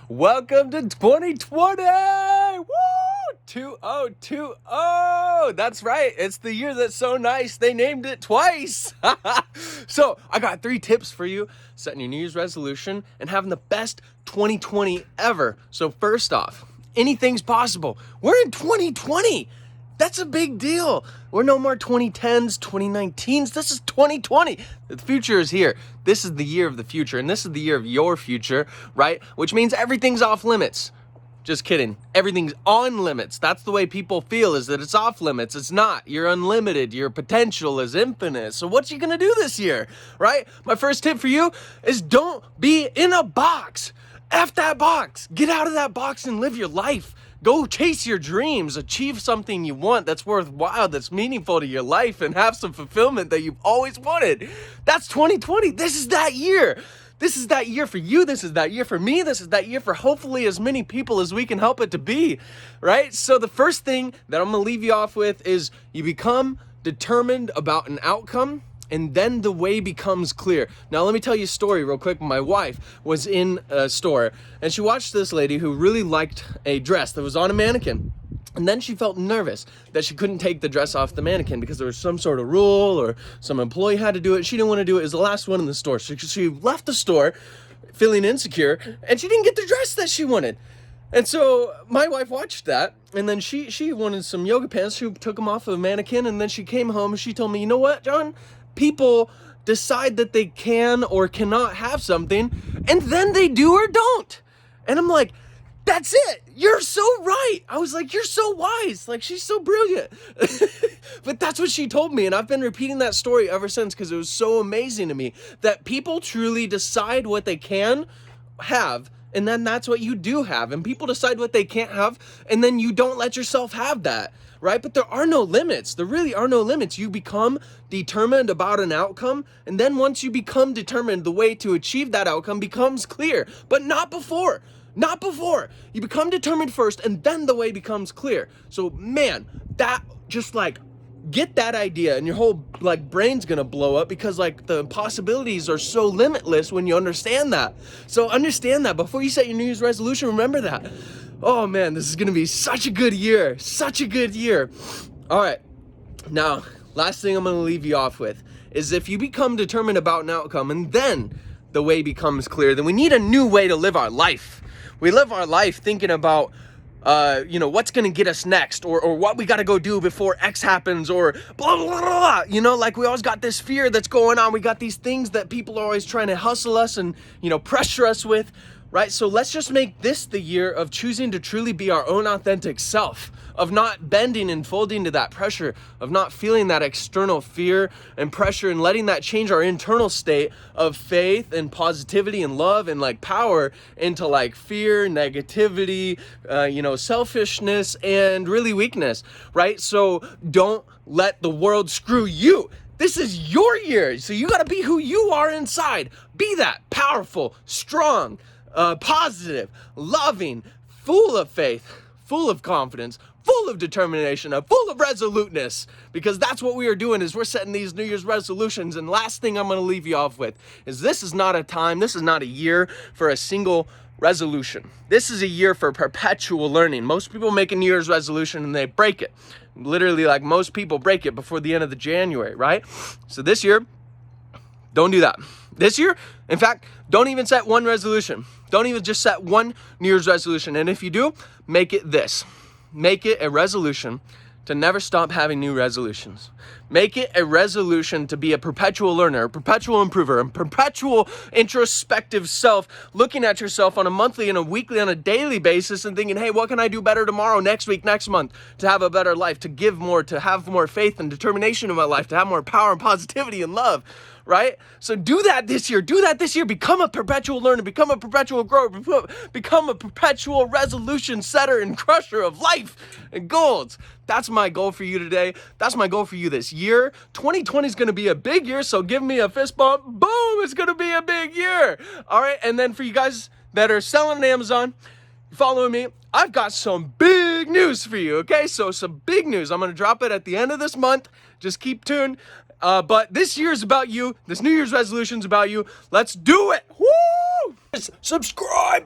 Welcome to 2020! Woo! 2020! That's right, it's the year that's so nice they named it twice. So, I got 3 tips for you setting your New Year's resolution and having the best 2020 ever. So, first off, anything's possible. We're in 2020. That's a big deal. We're no more 2010s, 2019s. This is 2020. The future is here. This is the year of the future, and this is the year of your future, right? Which means everything's off limits. Just kidding. Everything's on limits. That's the way people feel, is that it's off limits. It's not. You're unlimited. Your potential is infinite. So what you gonna do this year, right? My first tip for you is don't be in a box. F that box. Get out of that box and live your life. Go chase your dreams, achieve something you want that's worthwhile, that's meaningful to your life, and have some fulfillment that you've always wanted. That's 2020. This is that year. This is that year for you. This is that year for me. This is that year for hopefully as many people as we can help it to be, right? So the first thing that I'm going to leave you off with is you become determined about an outcome, and then the way becomes clear. Now, let me tell you a story real quick. My wife was in a store, and she watched this lady who really liked a dress that was on a mannequin. And then she felt nervous that she couldn't take the dress off the mannequin because there was some sort of rule or some employee had to do it. She didn't want to do it. It was the last one in the store. So she left the store feeling insecure, and she didn't get the dress that she wanted. And so my wife watched that, and then she wanted some yoga pants. She took them off of the mannequin, and then she came home and she told me, you know what, John? People decide that they can or cannot have something, and then they do or don't. And I'm like, that's it. You're so right. I was like, you're so wise. Like, she's so brilliant. But that's what she told me, and I've been repeating that story ever since because it was so amazing to me that people truly decide what they can have, and then that's what you do have. And people decide what they can't have, and then you don't let yourself have that, right? But there are no limits. There really are no limits. You become determined about an outcome, and then once you become determined, the way to achieve that outcome becomes clear, but not before. Not before. You become determined first, and then the way becomes clear. So, man, that just like, get that idea, and your whole like brain's gonna blow up because like the possibilities are so limitless when you understand that. So understand that before you set your New Year's resolution. Remember that. Oh man, this is gonna be such a good year. Such a good year. All right. Now, last thing I'm gonna leave you off with is if you become determined about an outcome and then the way becomes clear, then we need a new way to live our life. We live our life thinking about what's going to get us next, or what we got to go do before X happens, or blah, blah, blah, blah. Like we always got this fear that's going on. We got these things that people are always trying to hustle us and, pressure us with, right? So let's just make this the year of choosing to truly be our own authentic self, of not bending and folding to that pressure, of not feeling that external fear and pressure, and letting that change our internal state of faith and positivity and love and like power into like fear, negativity, selfishness, and really weakness, right? So don't let the world screw you. This is your year, so you gotta be who you are inside. Be that powerful, strong, positive, loving, full of faith, full of confidence, full of determination, full of resoluteness, because that's what we are doing is we're setting these New Year's resolutions. And last thing I'm going to leave you off with is this is not a year for a single resolution. This is a year for perpetual learning. Most people make a New Year's resolution and they break it. Literally, like most people break it before the end of the January, right? So this year, don't do that. This year, in fact, don't even set one resolution. Don't even just set one New Year's resolution. And if you do, make it this. Make it a resolution to never stop having new resolutions. Make it a resolution to be a perpetual learner, a perpetual improver, a perpetual introspective self, looking at yourself on a monthly and a weekly and a daily basis and thinking, hey, what can I do better tomorrow, next week, next month to have a better life, to give more, to have more faith and determination in my life, to have more power and positivity and love, right? So do that this year. Do that this year. Become a perpetual learner. Become a perpetual grower. Become a perpetual resolution setter and crusher of life and goals. That's my goal for you today. That's my goal for you this year. 2020 is going to be a big year, so give me a fist bump. Boom! It's going to be a big year. All right, and then for you guys that are selling on Amazon, following me, I've got some big news for you, okay? So some big news. I'm going to drop it at the end of this month. Just keep tuned. But this year's about you. This New Year's resolution's about you. Let's do it. Woo! Subscribe.